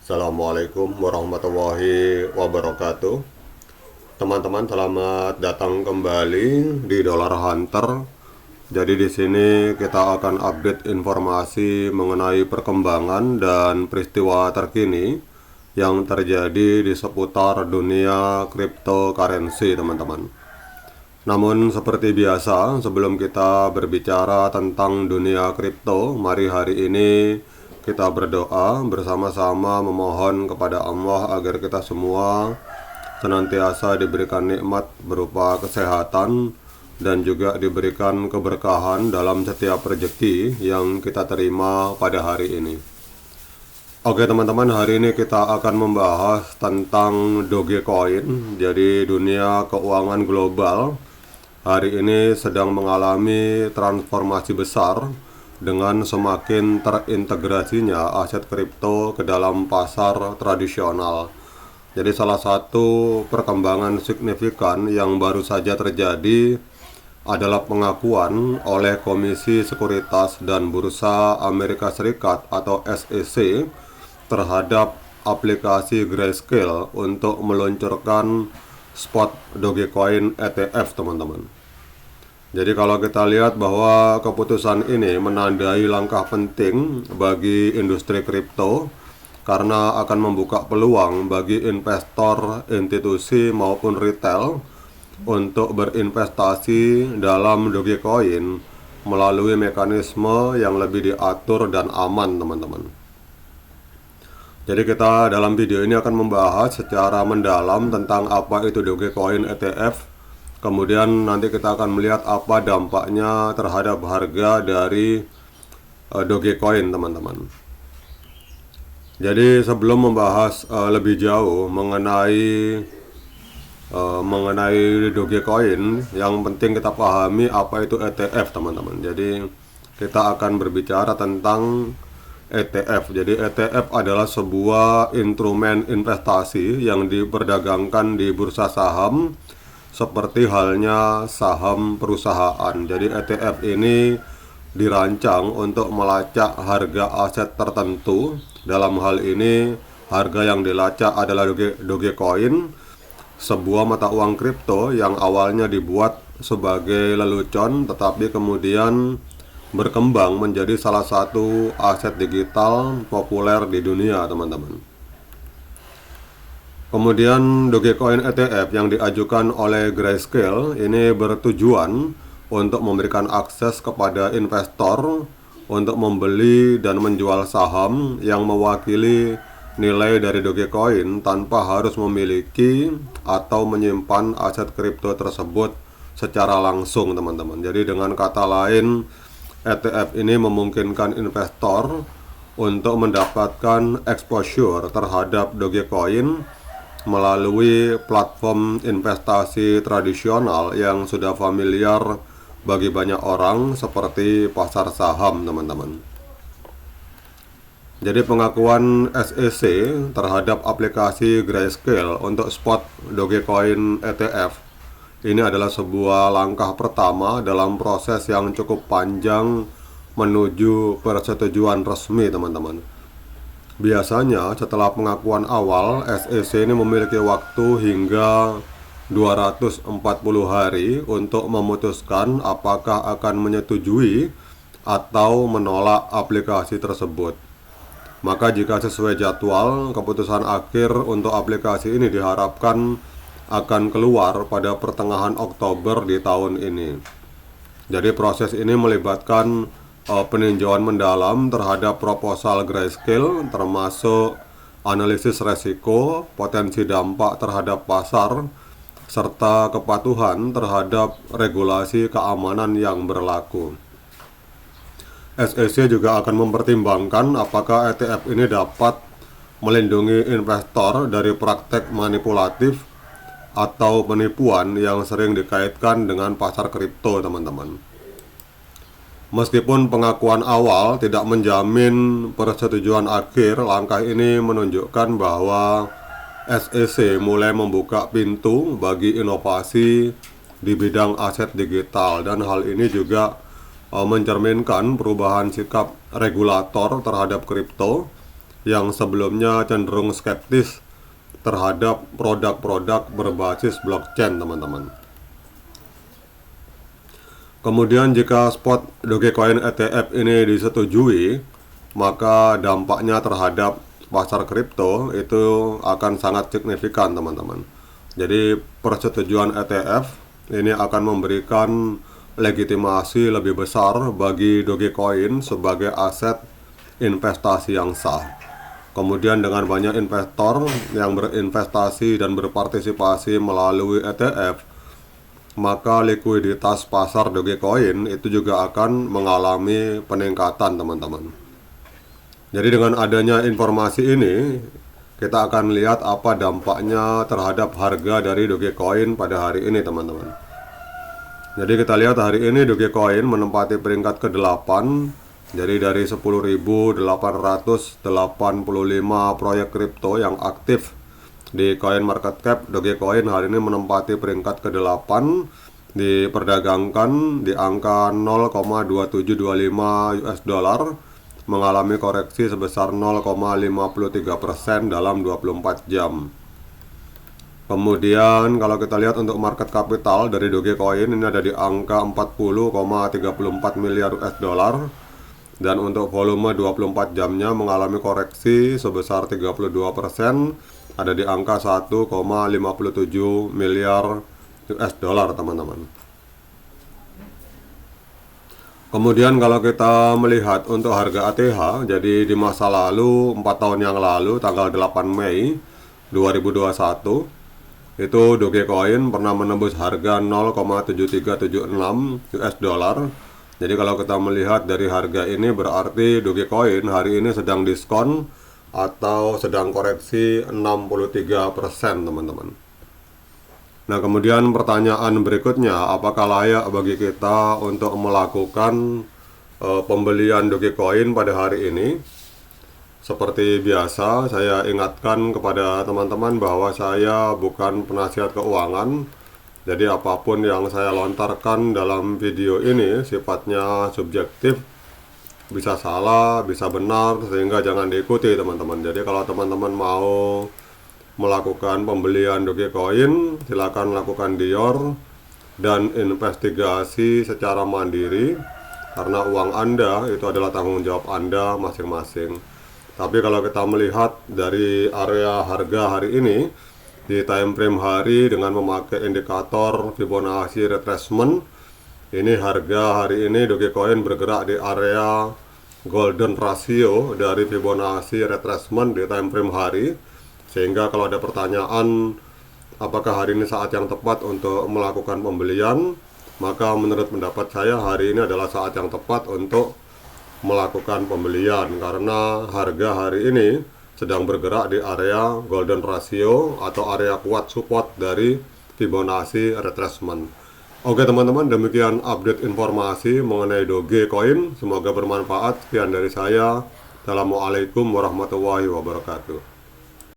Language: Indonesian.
Assalamualaikum warahmatullahi wabarakatuh. Teman-teman, selamat datang kembali di Dollar Hunter. Jadi di sini kita akan update informasi mengenai perkembangan dan peristiwa terkini yang terjadi di seputar dunia cryptocurrency, teman-teman. Namun seperti biasa, sebelum kita berbicara tentang dunia kripto, mari hari ini kita berdoa bersama-sama memohon kepada Allah agar kita semua senantiasa diberikan nikmat berupa kesehatan dan juga diberikan keberkahan dalam setiap rezeki yang kita terima pada hari ini. Oke teman-teman, hari ini kita akan membahas tentang Dogecoin. Jadi dunia keuangan global hari ini sedang mengalami transformasi besar dengan semakin terintegrasinya aset kripto ke dalam pasar tradisional. Jadi salah satu perkembangan signifikan yang baru saja terjadi adalah pengakuan oleh Komisi Sekuritas dan Bursa Amerika Serikat atau SEC terhadap aplikasi Grayscale untuk meluncurkan spot Dogecoin ETF, teman-teman. Jadi kalau kita lihat bahwa keputusan ini menandai langkah penting bagi industri kripto karena akan membuka peluang bagi investor institusi maupun retail untuk berinvestasi dalam Dogecoin melalui mekanisme yang lebih diatur dan aman, teman-teman. Jadi kita dalam video ini akan membahas secara mendalam tentang apa itu Dogecoin ETF. Kemudian nanti kita akan melihat apa dampaknya terhadap harga dari Dogecoin, teman-teman. Jadi sebelum membahas lebih jauh mengenai Dogecoin, yang penting kita pahami apa itu ETF, teman-teman. Jadi kita akan berbicara tentang ETF. Jadi ETF adalah sebuah instrumen investasi yang diperdagangkan di bursa saham seperti halnya saham perusahaan. Jadi ETF ini dirancang untuk melacak harga aset tertentu. Dalam hal ini harga yang dilacak adalah Dogecoin, sebuah mata uang kripto yang awalnya dibuat sebagai lelucon tetapi kemudian berkembang menjadi salah satu aset digital populer di dunia, teman-teman. Kemudian Dogecoin ETF yang diajukan oleh Grayscale ini bertujuan untuk memberikan akses kepada investor untuk membeli dan menjual saham yang mewakili nilai dari Dogecoin tanpa harus memiliki atau menyimpan aset kripto tersebut secara langsung, teman-teman. Jadi dengan kata lain, ETF ini memungkinkan investor untuk mendapatkan exposure terhadap Dogecoin melalui platform investasi tradisional yang sudah familiar bagi banyak orang seperti pasar saham, teman-teman. Jadi pengakuan SEC terhadap aplikasi Grayscale untuk spot Dogecoin ETF ini adalah sebuah langkah pertama dalam proses yang cukup panjang menuju persetujuan resmi, teman-teman. Biasanya setelah pengakuan awal, SEC ini memiliki waktu hingga 240 hari untuk memutuskan apakah akan menyetujui atau menolak aplikasi tersebut. Maka jika sesuai jadwal, keputusan akhir untuk aplikasi ini diharapkan akan keluar pada pertengahan Oktober di tahun ini. Jadi proses ini melibatkan peninjauan mendalam terhadap proposal Grayscale, termasuk analisis resiko, potensi dampak terhadap pasar, serta kepatuhan terhadap regulasi keamanan yang berlaku. SEC juga akan mempertimbangkan apakah ETF ini dapat melindungi investor dari praktek manipulatif atau penipuan yang sering dikaitkan dengan pasar kripto, teman-teman. Meskipun pengakuan awal tidak menjamin persetujuan akhir, langkah ini menunjukkan bahwa SEC mulai membuka pintu bagi inovasi di bidang aset digital, dan hal ini juga mencerminkan perubahan sikap regulator terhadap kripto yang sebelumnya cenderung skeptis terhadap produk-produk berbasis blockchain, teman-teman. Kemudian jika spot Dogecoin ETF ini disetujui, maka dampaknya terhadap pasar kripto itu akan sangat signifikan, teman-teman. Jadi persetujuan ETF ini akan memberikan legitimasi lebih besar bagi Dogecoin sebagai aset investasi yang sah. Kemudian dengan banyak investor yang berinvestasi dan berpartisipasi melalui ETF, maka likuiditas pasar Dogecoin itu juga akan mengalami peningkatan, teman-teman. Jadi dengan adanya informasi ini, kita akan lihat apa dampaknya terhadap harga dari Dogecoin pada hari ini, teman-teman. Jadi kita lihat hari ini Dogecoin menempati peringkat ke-8. Jadi dari 10.885 proyek kripto yang aktif di coin market cap, Dogecoin hari ini menempati peringkat ke-8, diperdagangkan di angka 0,2725 US dollar, mengalami koreksi sebesar 0,53% dalam 24 jam. Kemudian kalau kita lihat untuk market capital dari Dogecoin ini ada di angka 40,34 miliar US dollar. Dan untuk volume 24 jamnya mengalami koreksi sebesar 32%, ada di angka 1,57 miliar US dollar, teman-teman. Kemudian kalau kita melihat untuk harga ATH, jadi di masa lalu 4 tahun yang lalu tanggal 8 Mei 2021 itu Dogecoin pernah menembus harga 0,7376 US dollar. Jadi kalau kita melihat dari harga ini berarti Dogecoin hari ini sedang diskon atau sedang koreksi 63%, teman-teman. Nah, kemudian pertanyaan berikutnya, apakah layak bagi kita untuk melakukan pembelian Dogecoin pada hari ini? Seperti biasa, saya ingatkan kepada teman-teman bahwa saya bukan penasihat keuangan. Jadi apapun yang saya lontarkan dalam video ini sifatnya subjektif, bisa salah, bisa benar, sehingga jangan diikuti, teman-teman. Jadi kalau teman-teman mau melakukan pembelian Dogecoin, silakan lakukan dior dan investigasi secara mandiri, karena uang Anda itu adalah tanggung jawab Anda masing-masing. Tapi kalau kita melihat dari area harga hari ini di time frame hari dengan memakai indikator Fibonacci retracement, ini harga hari ini Dogecoin bergerak di area golden ratio dari Fibonacci retracement di time frame hari, sehingga kalau ada pertanyaan apakah hari ini saat yang tepat untuk melakukan pembelian, maka menurut pendapat saya hari ini adalah saat yang tepat untuk melakukan pembelian, karena harga hari ini sedang bergerak di area golden ratio atau area kuat support dari Fibonacci retracement. Oke, teman-teman, demikian update informasi mengenai Dogecoin. Semoga bermanfaat. Sekian dari saya. Assalamualaikum warahmatullahi wabarakatuh.